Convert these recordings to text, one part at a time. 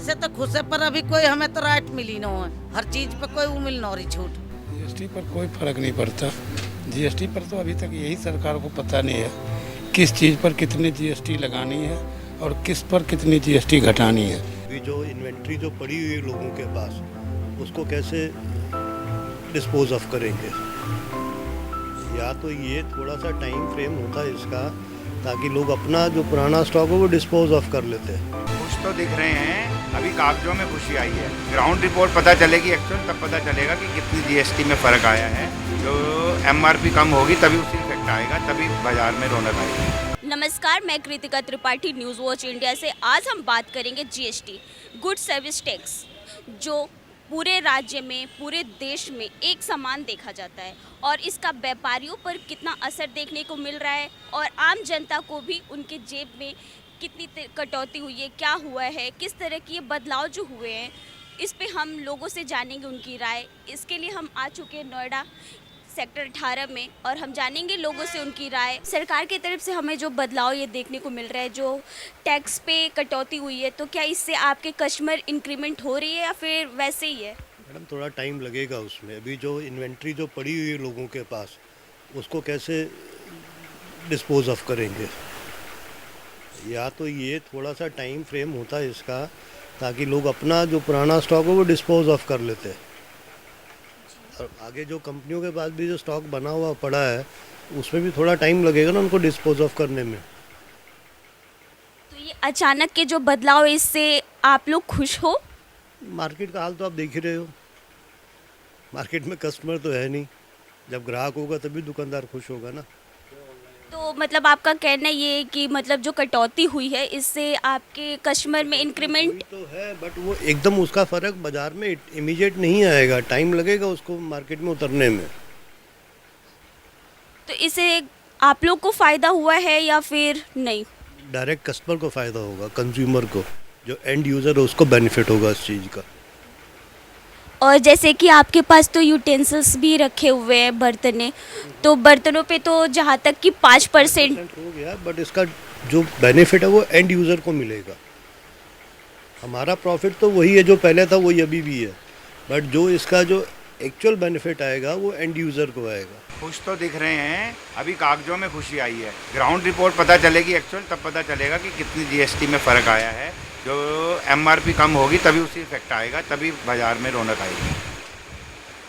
ऐसे तो खुश है, पर अभी कोई हमें तो राइट मिली ना है, हर चीज पे कोई वो मिल ना रही छूट। जीएसटी पर कोई फर्क नहीं पड़ता। जीएसटी पर तो अभी तक यही सरकार को पता नहीं है किस चीज़ पर कितनी जीएसटी लगानी है और किस पर कितनी जीएसटी घटानी है। अभी जो इन्वेंट्री जो पड़ी हुई है लोगों के पास, उसको कैसे डिस्पोज ऑफ करेंगे, या तो ये थोड़ा सा टाइम फ्रेम होता है इसका, ताकि लोग अपना जो पुराना स्टॉक हो वो डिस्पोज ऑफ कर लेते हैं। खुश तो दिख रहे हैं, अभी कागजों में खुशी आई है। ग्राउंड रिपोर्ट पता चलेगी एक्चुअल, तब पता चलेगा कि कितनी जीएसटी में फ़र्क आया है। जो एमआरपी कम होगी तभी उसी इफेक्ट आएगा, तभी बाजार में रौनक आएगी। नमस्कार, मैं Kritika Tripathi, news watch India से। आज हम बात करेंगे जीएसटी, गुड सर्विस टैक्स, जो पूरे राज्य में, पूरे देश में एक समान देखा जाता है और इसका व्यापारियों पर कितना असर देखने को मिल रहा है और आम जनता को भी उनके जेब में कितनी कटौती हुई है, क्या हुआ है, किस तरह के ये बदलाव जो हुए हैं, इस पे हम लोगों से जानेंगे उनकी राय। इसके लिए हम आ चुके हैं नोएडा सेक्टर 18 में और हम जानेंगे लोगों से उनकी राय। सरकार की तरफ से हमें जो बदलाव ये देखने को मिल रहा है, जो टैक्स पे कटौती हुई है, तो क्या इससे आपके कस्टमर इंक्रीमेंट हो रही है या फिर वैसे ही है? मैडम थोड़ा टाइम लगेगा उसमें। अभी जो इन्वेंट्री जो पड़ी हुई है लोगों के पास, उसको कैसे डिस्पोज ऑफ करेंगे, या तो ये थोड़ा सा टाइम फ्रेम होता है इसका, ताकि लोग अपना जो पुराना स्टॉक हो वो डिस्पोज ऑफ कर लेते हैं। और आगे जो कंपनियों के पास भी जो स्टॉक बना हुआ पड़ा है, उसमें भी थोड़ा टाइम लगेगा ना उनको डिस्पोज ऑफ करने में। तो ये अचानक के जो बदलाव है, इससे आप लोग खुश हो? मार्केट का हाल तो आप देख ही रहे हो। मार्केट में कस्टमर तो है नहीं, जब ग्राहक होगा तभी दुकानदार खुश होगा ना। तो मतलब आपका कहना ये है कि मतलब जो कटौती हुई है, इससे आपके कस्टमर में इंक्रीमेंट तो है, बट वो एकदम उसका फ़र्क बाजार में इमीडिएट नहीं आएगा, टाइम लगेगा उसको मार्केट में उतरने में। तो इससे आप लोग को फ़ायदा हुआ है या फिर नहीं? डायरेक्ट कस्टमर को फ़ायदा होगा, कंज्यूमर को, जो एंड यूज़र है उसको बेनिफिट होगा इस चीज़ का। और जैसे कि आपके पास तो यूटेंसिल्स भी रखे हुए हैं, बर्तने, तो बर्तनों पे तो जहाँ तक कि 5% हो गया, बट इसका जो बेनिफिट है वो एंड यूज़र को मिलेगा। हमारा प्रॉफिट तो वही है जो पहले था, वही अभी भी है, बट जो इसका जो एक्चुअल बेनिफिट आएगा वो एंड यूज़र को आएगा। खुश तो दिख रहे हैं, अभी कागजों में खुशी आई है। ग्राउंड रिपोर्ट पता चलेगी एक्चुअल, तब पता चलेगा कि कितनी जीएसटी में फ़र्क आया है। जो एमआरपी कम होगी तभी उसी इफेक्ट आएगा, तभी बाजार में रौनक आएगी।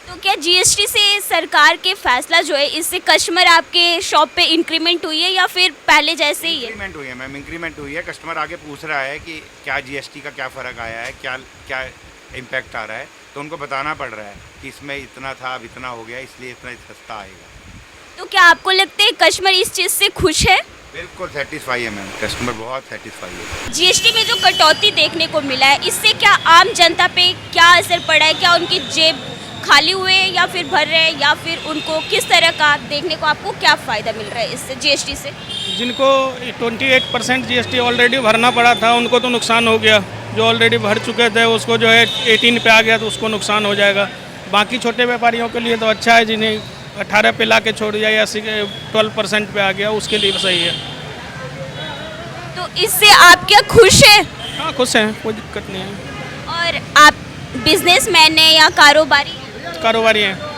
तो क्या जीएसटी से सरकार के फैसला जो है, इससे कस्टमर आपके शॉप पे इंक्रीमेंट हुई है या फिर पहले जैसे ही है? इंक्रीमेंट हुई है मैम, इंक्रीमेंट हुई है। कस्टमर आगे पूछ रहा है कि क्या जीएसटी का क्या फ़र्क आया है, क्या क्या इम्पैक्ट आ रहा है, तो उनको बताना पड़ रहा है कि इसमें इतना था, अब इतना हो गया, इसलिए इतना सस्ता आएगा। तो क्या आपको लगता है कस्टमर इस चीज़ से खुश है? बिल्कुल सेटिस्फाई है मैम, कस्टमर बहुत सेटिस्फाई है। जीएसटी में जो कटौती देखने को मिला है, इससे क्या आम जनता पे क्या असर पड़ा है? क्या उनकी जेब खाली हुए हैं या फिर भर रहे हैं, या फिर उनको किस तरह का देखने को, आपको क्या फ़ायदा मिल रहा है इससे, जीएसटी से? जिनको 28% जीएसटी ऑलरेडी भरना पड़ा था, उनको तो नुकसान हो गया। जो ऑलरेडी भर चुके थे उसको जो है 18 पे आ गया, तो उसको नुकसान हो जाएगा। बाकी छोटे व्यापारियों के लिए तो अच्छा है, जिन्हें 18 पे ला के छोड़ दिया या 12% पे आ गया, उसके लिए सही है। तो इससे आप क्या खुश हैं? हाँ, खुश हैं, कोई दिक्कत नहीं है। और आप बिजनेसमैन हैं या कारोबारी? कारोबारी हैं।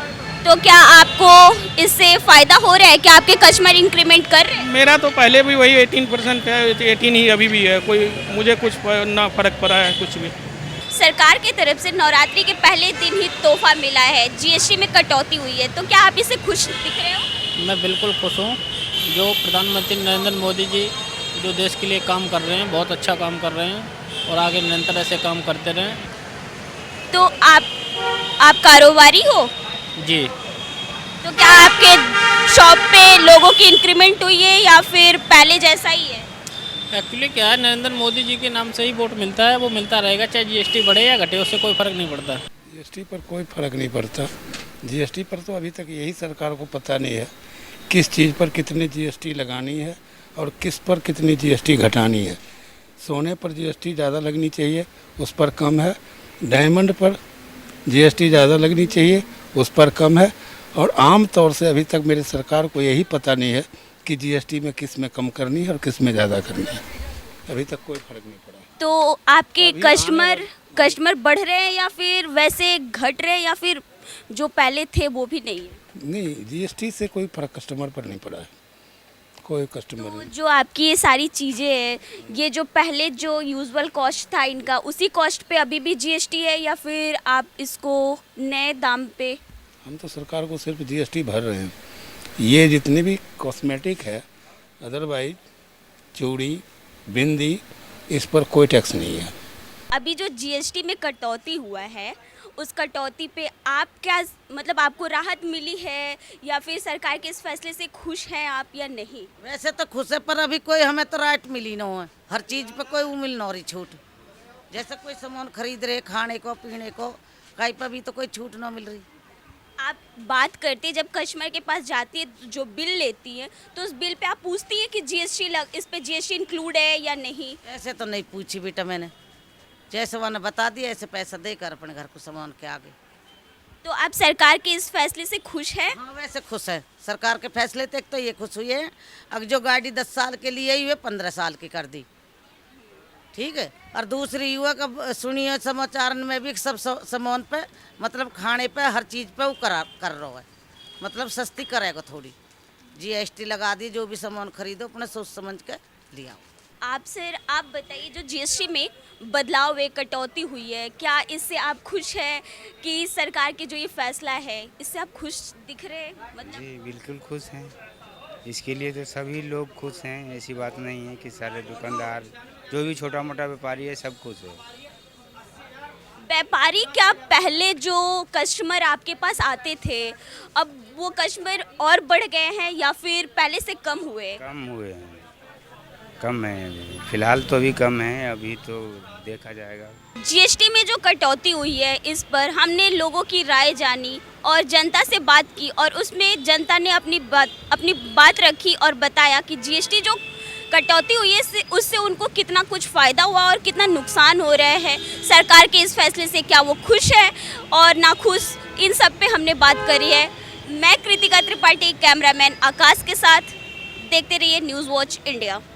तो क्या आपको इससे फ़ायदा हो रहा है कि आपके कस्टमर इंक्रीमेंट कर रहे हैं? मेरा तो पहले भी वही 18% है, 18 ही अभी भी है, कोई मुझे कुछ ना फ़र्क पड़ा है कुछ भी। सरकार की तरफ से नवरात्रि के पहले दिन ही तोहफा मिला है, जीएसटी में कटौती हुई है, तो क्या आप इससे खुश दिख रहे हो? मैं बिल्कुल खुश हूँ। जो प्रधानमंत्री नरेंद्र मोदी जी जो देश के लिए काम कर रहे हैं, बहुत अच्छा काम कर रहे हैं और आगे निरंतर ऐसे काम करते रहें। तो आप कारोबारी हो? जी। तो क्या आपके शॉप पे लोगों की इंक्रीमेंट हुई है या फिर पहले जैसा ही है? एक्चुअली क्या है, नरेंद्र मोदी जी के नाम से ही वोट मिलता है, वो मिलता रहेगा, चाहे जीएसटी बढ़े या घटे, उससे कोई फ़र्क नहीं पड़ता। जीएसटी पर कोई फर्क नहीं पड़ता। जीएसटी पर तो अभी तक यही सरकार को पता नहीं है किस चीज़ पर कितनी जीएसटी लगानी है और किस पर कितनी जीएसटी घटानी है। सोने पर जीएसटी ज़्यादा लगनी चाहिए, उस पर कम है। डायमंड पर जीएसटी ज़्यादा लगनी चाहिए, उस पर कम है। और आम तौर से अभी तक मेरी सरकार को यही पता नहीं है कि जीएसटी में किस में कम करनी है और किस में ज़्यादा करनी है। अभी तक कोई फर्क नहीं पड़ा। तो आपके कस्टमर बढ़ रहे हैं या फिर वैसे घट रहे हैं या फिर जो पहले थे वो भी नहीं है? नहीं, जीएसटी से कोई फर्क कस्टमर पर नहीं पड़ा है, कोई कस्टमर तो नहीं। जो आपकी ये सारी चीज़ें हैं, ये जो पहले जो यूजुअल कॉस्ट था इनका, उसी कॉस्ट पे अभी भी जीएसटी है या फिर आप इसको नए दाम पे? हम तो सरकार को सिर्फ जीएसटी भर रहे हैं। ये जितने भी कॉस्मेटिक है, अदरवाइज चूड़ी, बिंदी, इस पर कोई टैक्स नहीं है। अभी जो जीएसटी में कटौती हुआ है उस कटौती पे आप क्या, मतलब आपको राहत मिली है या फिर सरकार के इस फैसले से खुश हैं आप या नहीं? वैसे तो खुश है, पर अभी कोई हमें तो राइट मिली ना है। हर चीज़ पे कोई वो मिल ना रही छूट। जैसे कोई सामान खरीद रहे, खाने को पीने को, कहीं पर भी तो कोई छूट ना मिल रही। आप बात करते जब कस्टमर के पास जाती है, जो बिल लेती है, तो उस बिल पे आप पूछती है कि जीएसटी इस पे जीएसटी इंक्लूड है या नहीं? ऐसे तो नहीं पूछी बेटा मैंने, जैसे उन्होंने बता दिया ऐसे पैसा देकर अपने घर को सामान के आगे। तो आप सरकार के इस फैसले से खुश हैं? हाँ वैसे खुश है सरकार के फैसले तक तो ये खुश हुई है। अब जो गाड़ी 10 साल के लिए हुए 15 साल की कर दी, ठीक है। और दूसरी युवा का सुनिए समाचार में भी सब सामान पे, मतलब खाने पे, हर चीज़ पे वो कर रहा है, मतलब सस्ती करेगा थोड़ी। जीएसटी लगा दी, जो भी सामान खरीदो अपने सोच समझ के लिया। आप बताइए, जो जीएसटी में बदलाव हुए, कटौती हुई है, क्या इससे आप खुश हैं कि सरकार के जो ये फैसला है इससे आप खुश दिख रहे हैं? मतलब जी बिल्कुल खुश हैं। इसके लिए तो सभी लोग खुश हैं, ऐसी बात नहीं है कि सारे दुकानदार, जो भी छोटा मोटा व्यापारी है, सब खुश है। व्यापारी क्या, पहले जो कस्टमर आपके पास आते थे अब वो कस्टमर और बढ़ गए हैं या फिर पहले से कम हुए? कम हुए हैं, कम है फिलहाल तो अभी कम है, अभी तो देखा जाएगा। जीएसटी में जो कटौती हुई है इस पर हमने लोगों की राय जानी और जनता से बात की और उसमें जनता ने अपनी बात रखी और बताया कि जीएसटी जो कटौती हुई है उससे उनको कितना कुछ फ़ायदा हुआ और कितना नुकसान हो रहा है। सरकार के इस फैसले से क्या वो खुश है और नाखुश, इन सब पे हमने बात करी है। मैं कृतिका त्रिपाठी, कैमरामैन आकाश के साथ। देखते रहिए न्यूज़ वॉच इंडिया।